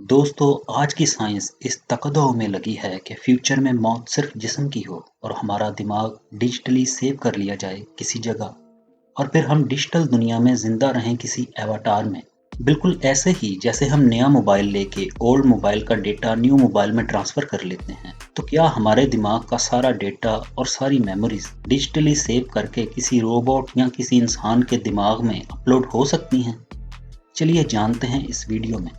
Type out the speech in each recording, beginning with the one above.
दोस्तों, आज की साइंस इस तकदो में लगी है कि फ्यूचर में मौत सिर्फ जिस्म की हो और हमारा दिमाग डिजिटली सेव कर लिया जाए किसी जगह और फिर हम डिजिटल दुनिया में जिंदा रहें किसी एवाटार में। बिल्कुल ऐसे ही जैसे हम नया मोबाइल लेके ओल्ड मोबाइल का डेटा न्यू मोबाइल में ट्रांसफर कर लेते हैं, तो क्या हमारे दिमाग का सारा डेटा और सारी मेमोरीज डिजिटली सेव करके किसी रोबोट या किसी इंसान के दिमाग में अपलोड हो सकती हैं? चलिए जानते हैं इस वीडियो में।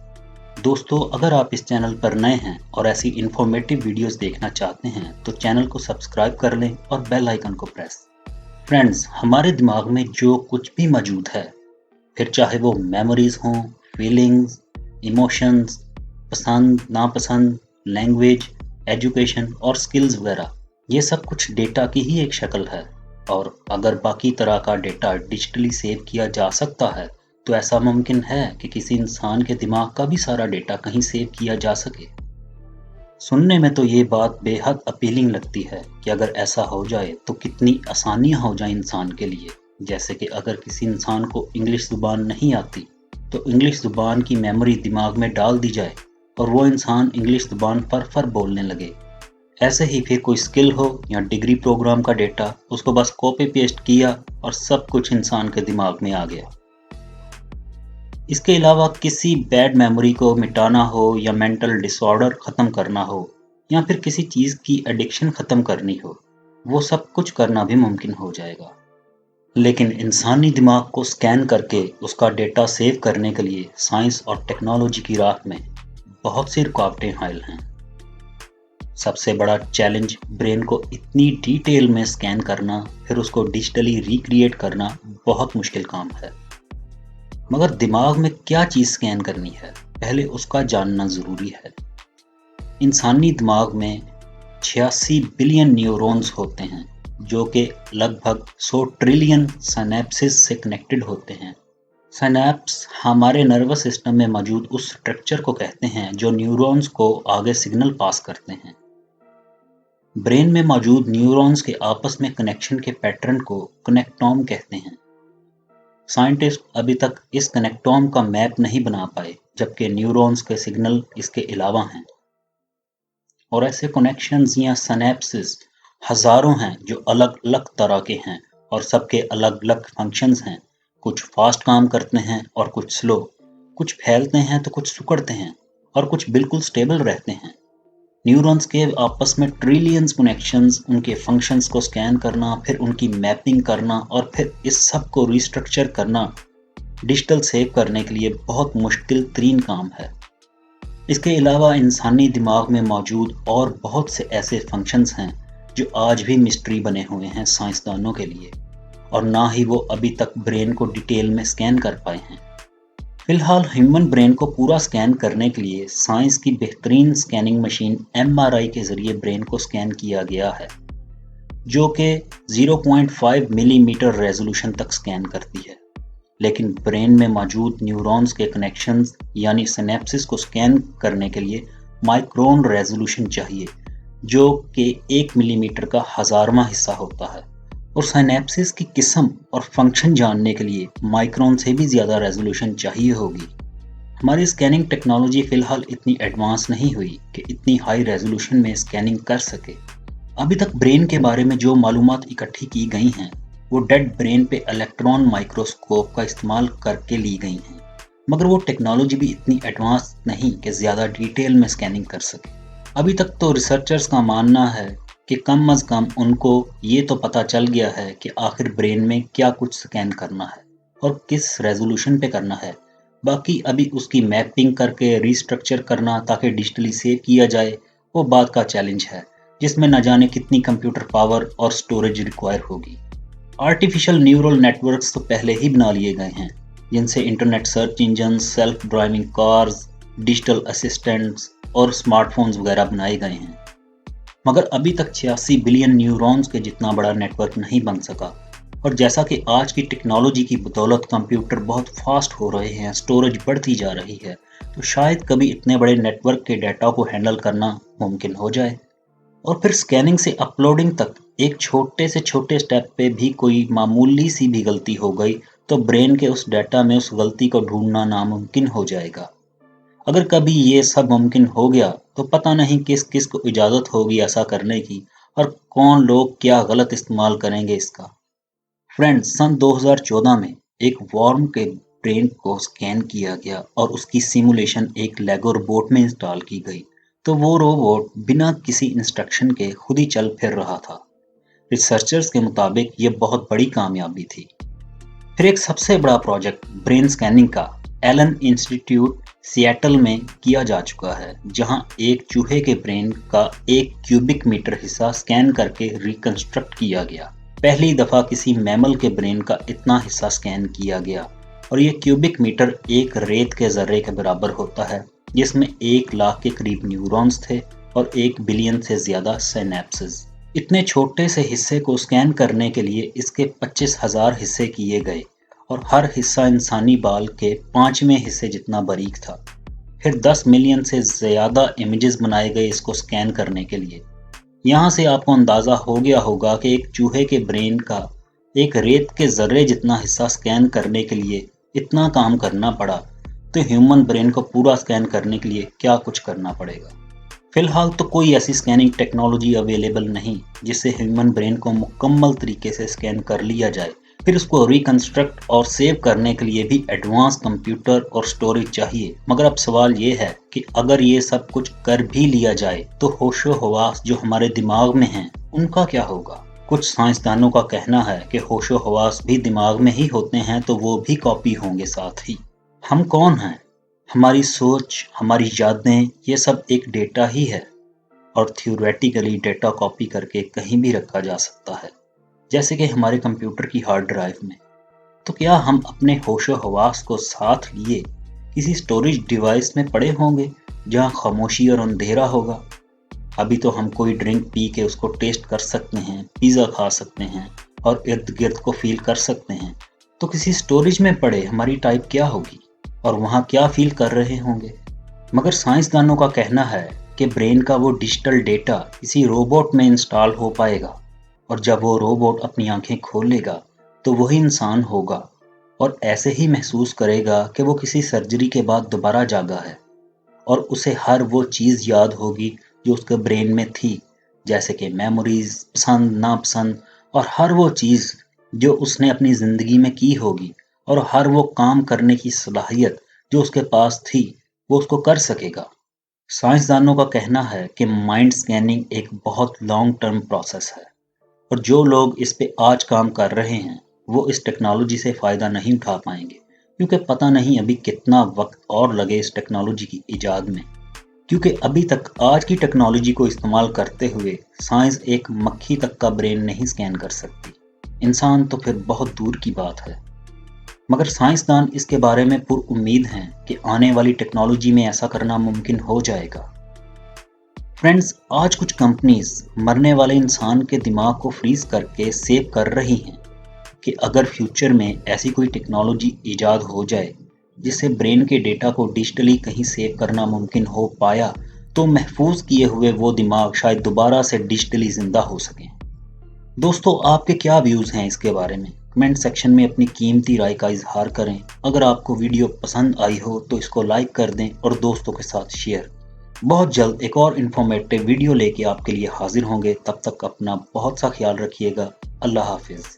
दोस्तों, अगर आप इस चैनल पर नए हैं और ऐसी इन्फॉर्मेटिव वीडियोस देखना चाहते हैं तो चैनल को सब्सक्राइब कर लें और बेल आइकन को प्रेस। फ्रेंड्स, हमारे दिमाग में जो कुछ भी मौजूद है, फिर चाहे वो मेमोरीज हों, फीलिंग्स, इमोशंस, पसंद नापसंद, लैंग्वेज, एजुकेशन और स्किल्स वगैरह, ये सब कुछ डेटा की ही एक शक्ल है। और अगर बाकी तरह का डेटा डिजिटली सेव किया जा सकता है, तो ऐसा मुमकिन है कि किसी इंसान के दिमाग का भी सारा डेटा कहीं सेव किया जा सके। सुनने में तो ये बात बेहद अपीलिंग लगती है कि अगर ऐसा हो जाए तो कितनी आसानियां हो जाए इंसान के लिए। जैसे कि अगर किसी इंसान को इंग्लिश ज़ुबान नहीं आती तो इंग्लिश ज़ुबान की मेमोरी दिमाग में डाल दी जाए और वो इंसान इंग्लिश ज़ुबान फर बोलने लगे। ऐसे ही फिर कोई स्किल हो या डिग्री प्रोग्राम का डेटा, उसको बस कॉपी पेस्ट किया और सब कुछ इंसान के दिमाग में आ गया। इसके अलावा किसी बैड मेमोरी को मिटाना हो या मेंटल डिसऑर्डर ख़त्म करना हो या फिर किसी चीज़ की एडिक्शन ख़त्म करनी हो, वो सब कुछ करना भी मुमकिन हो जाएगा। लेकिन इंसानी दिमाग को स्कैन करके उसका डेटा सेव करने के लिए साइंस और टेक्नोलॉजी की राह में बहुत सी रुकावटें हायल हैं। सबसे बड़ा चैलेंज ब्रेन को इतनी डिटेल में स्कैन करना, फिर उसको डिजिटली रिक्रिएट करना बहुत मुश्किल काम है। मगर दिमाग में क्या चीज़ स्कैन करनी है, पहले उसका जानना ज़रूरी है। इंसानी दिमाग में 86 बिलियन न्यूरॉन्स होते हैं, जो कि लगभग 100 ट्रिलियन सिनेप्सिस से कनेक्टेड होते हैं। सिनेप्स हमारे नर्वस सिस्टम में मौजूद उस स्ट्रक्चर को कहते हैं जो न्यूरॉन्स को आगे सिग्नल पास करते हैं। ब्रेन में मौजूद न्यूरॉन्स के आपस में कनेक्शन के पैटर्न को कनेक्टोम कहते हैं। साइंटिस्ट अभी तक इस कनेक्टोम का मैप नहीं बना पाए, जबकि न्यूरॉन्स के सिग्नल इसके अलावा हैं। और ऐसे कनेक्शंस या सिनेप्सिस हजारों हैं जो अलग अलग तरह के हैं और सबके अलग अलग फंक्शंस हैं। कुछ फास्ट काम करते हैं और कुछ स्लो, कुछ फैलते हैं तो कुछ सिकुड़ते हैं और कुछ बिल्कुल स्टेबल रहते हैं। न्यूरॉन्स के आपस में ट्रिलियंस कनेक्शंस, उनके फंक्शंस को स्कैन करना, फिर उनकी मैपिंग करना और फिर इस सब को रिस्ट्रक्चर करना डिजिटल सेव करने के लिए बहुत मुश्किल तरीन काम है। इसके अलावा इंसानी दिमाग में मौजूद और बहुत से ऐसे फंक्शंस हैं जो आज भी मिस्ट्री बने हुए हैं साइंसदानों के लिए, और ना ही वो अभी तक ब्रेन को डिटेल में स्कैन कर पाए हैं। फिलहाल ह्यूमन ब्रेन को पूरा स्कैन करने के लिए साइंस की बेहतरीन स्कैनिंग मशीन एमआरआई के जरिए ब्रेन को स्कैन किया गया है, जो कि 0.5 मिलीमीटर रेजोल्यूशन तक स्कैन करती है। लेकिन ब्रेन में मौजूद न्यूरॉन्स के कनेक्शंस यानी सिनेप्सिस को स्कैन करने के लिए माइक्रोन रेजोल्यूशन चाहिए, जो कि 1 मिलीमीटर का हजारवां हिस्सा होता है। और सिनेप्सिस की किस्म और फंक्शन जानने के लिए माइक्रोन से भी ज़्यादा रेजोल्यूशन चाहिए होगी। हमारी स्कैनिंग टेक्नोलॉजी फ़िलहाल इतनी एडवांस नहीं हुई कि इतनी हाई रेजोल्यूशन में स्कैनिंग कर सके। अभी तक ब्रेन के बारे में जो मालूमात इकट्ठी की गई हैं, वो डेड ब्रेन पे इलेक्ट्रॉन माइक्रोस्कोप का इस्तेमाल करके ली गई हैं, मगर वो टेक्नोलॉजी भी इतनी एडवांस नहीं कि ज़्यादा डिटेल में स्कैनिंग कर सके। अभी तक तो रिसर्चर्स का मानना है कि कम अज़ कम उनको ये तो पता चल गया है कि आखिर ब्रेन में क्या कुछ स्कैन करना है और किस रेजोल्यूशन पे करना है। बाकी अभी उसकी मैपिंग करके रिस्ट्रक्चर करना ताकि डिजिटली सेव किया जाए, वो बात का चैलेंज है, जिसमें न जाने कितनी कंप्यूटर पावर और स्टोरेज रिक्वायर होगी। आर्टिफिशियल न्यूरल नेटवर्क्स तो पहले ही बना लिए गए हैं, जिनसे internet search engine, self driving cars, digital assistants और स्मार्टफोन्स वगैरह बनाए गए हैं। मगर अभी तक 86 बिलियन न्यूरॉन्स के जितना बड़ा नेटवर्क नहीं बन सका। और जैसा कि आज की टेक्नोलॉजी की बदौलत कंप्यूटर बहुत फास्ट हो रहे हैं, स्टोरेज बढ़ती जा रही है, तो शायद कभी इतने बड़े नेटवर्क के डाटा को हैंडल करना मुमकिन हो जाए। और फिर स्कैनिंग से अपलोडिंग तक एक छोटे से छोटे स्टेप पे भी कोई मामूली सी भी गलती हो गई तो ब्रेन के उस डाटा में उस गलती को ढूंढना नामुमकिन हो जाएगा। اگر کبھی یہ سب ممکن ہو گیا تو پتہ نہیں کس کس کو اجازت ہوگی ایسا کرنے کی، اور کون لوگ کیا غلط استعمال کریں گے اس کا۔ فرینڈز، سن 2014 میں ایک وارم کے برین کو سکین کیا گیا اور اس کی سیمولیشن ایک لیگو روبوٹ میں انسٹال کی گئی، تو وہ روبوٹ بنا کسی انسٹرکشن کے خود ہی چل پھر رہا تھا۔ ریسرچرز کے مطابق یہ بہت بڑی کامیابی تھی۔ پھر ایک سب سے بڑا پروجیکٹ برین سکیننگ کا ایلن انسٹیٹیوٹ سیاٹل میں کیا جا چکا ہے، جہاں ایک چوہے کے برین کا 1 کیوبک میٹر حصہ سکین کر کے ریکنسٹرکٹ کیا گیا۔ پہلی دفعہ کسی میمل کے برین کا اتنا حصہ سکین کیا گیا، اور یہ کیوبک میٹر ایک ریت کے ذرے کے برابر ہوتا ہے، جس میں 1 لاکھ کے قریب نیورونز تھے اور 1 بلین سے زیادہ سینیپسز۔ اتنے چھوٹے سے حصے کو سکین کرنے کے لیے اس کے 25,000 حصے کیے گئے، اور ہر حصہ انسانی بال کے 5ویں حصے جتنا باریک تھا۔ پھر 10 ملین سے زیادہ امیجز بنائے گئے اس کو سکین کرنے کے لیے۔ یہاں سے آپ کو اندازہ ہو گیا ہوگا کہ ایک چوہے کے برین کا ایک ریت کے ذرے جتنا حصہ سکین کرنے کے لیے اتنا کام کرنا پڑا، تو ہیومن برین کو پورا سکین کرنے کے لیے کیا کچھ کرنا پڑے گا۔ فی الحال تو کوئی ایسی سکیننگ ٹیکنالوجی اویلیبل نہیں جس سے ہیومن برین کو مکمل طریقے سے سکین کر لیا جائے۔ پھر اس کو ریکنسٹرکٹ اور سیو کرنے کے لیے بھی ایڈوانس کمپیوٹر اور سٹوریج چاہیے۔ مگر اب سوال یہ ہے کہ اگر یہ سب کچھ کر بھی لیا جائے تو ہوش و حواس جو ہمارے دماغ میں ہیں ان کا کیا ہوگا؟ کچھ سائنسدانوں کا کہنا ہے کہ ہوش و حواس بھی دماغ میں ہی ہوتے ہیں، تو وہ بھی کاپی ہوں گے ساتھ ہی۔ ہم کون ہیں؟ ہماری سوچ، ہماری یادیں، یہ سب ایک ڈیٹا ہی ہے، اور تھیوریٹیکلی ڈیٹا کاپی کر کے کہیں بھی رکھا جا سکتا ہے، جیسے کہ ہمارے کمپیوٹر کی ہارڈ ڈرائیو میں۔ تو کیا ہم اپنے ہوش و حواس کو ساتھ لیے کسی سٹوریج ڈیوائس میں پڑے ہوں گے جہاں خاموشی اور اندھیرا ہوگا؟ ابھی تو ہم کوئی ڈرنک پی کے اس کو ٹیسٹ کر سکتے ہیں، پیزا کھا سکتے ہیں اور ارد گرد کو فیل کر سکتے ہیں، تو کسی سٹوریج میں پڑے ہماری ٹائپ کیا ہوگی اور وہاں کیا فیل کر رہے ہوں گے؟ مگر سائنسدانوں کا کہنا ہے کہ برین کا وہ ڈیجیٹل ڈیٹا کسی روبوٹ میں انسٹال ہو پائے گا، اور جب وہ روبوٹ اپنی آنکھیں کھولے گا تو وہی انسان ہوگا، اور ایسے ہی محسوس کرے گا کہ وہ کسی سرجری کے بعد دوبارہ جاگا ہے، اور اسے ہر وہ چیز یاد ہوگی جو اس کے برین میں تھی، جیسے کہ میموریز، پسند ناپسند، اور ہر وہ چیز جو اس نے اپنی زندگی میں کی ہوگی، اور ہر وہ کام کرنے کی صلاحیت جو اس کے پاس تھی وہ اس کو کر سکے گا۔ سائنسدانوں کا کہنا ہے کہ مائنڈ سکیننگ ایک بہت لانگ ٹرم پروسیس ہے، اور جو لوگ اس پہ آج کام کر رہے ہیں وہ اس ٹیکنالوجی سے فائدہ نہیں اٹھا پائیں گے، کیونکہ پتہ نہیں ابھی کتنا وقت اور لگے اس ٹیکنالوجی کی ایجاد میں، کیونکہ ابھی تک آج کی ٹیکنالوجی کو استعمال کرتے ہوئے سائنس ایک مکھی تک کا برین نہیں سکین کر سکتی، انسان تو پھر بہت دور کی بات ہے۔ مگر سائنسدان اس کے بارے میں پر امید ہیں کہ آنے والی ٹیکنالوجی میں ایسا کرنا ممکن ہو جائے گا۔ فرینڈز، آج کچھ کمپنیز مرنے والے انسان کے دماغ کو فریز کر کے سیو کر رہی ہیں کہ اگر فیوچر میں ایسی کوئی ٹیکنالوجی ایجاد ہو جائے جس سے برین کے ڈیٹا کو ڈیجیٹلی کہیں سیو کرنا ممکن ہو پایا، تو محفوظ کیے ہوئے وہ دماغ شاید دوبارہ سے ڈیجیٹلی زندہ ہو سکیں۔ دوستو، آپ کے کیا ویوز ہیں اس کے بارے میں؟ کمنٹ سیکشن میں اپنی قیمتی رائے کا اظہار کریں۔ اگر آپ کو ویڈیو پسند آئی ہو تو اس کو لائک کر دیں اور دوستوں کے ساتھ شیئر۔ بہت جلد ایک اور انفارمیٹیو ویڈیو لے کے آپ کے لیے حاضر ہوں گے، تب تک اپنا بہت سا خیال رکھیے گا۔ اللہ حافظ۔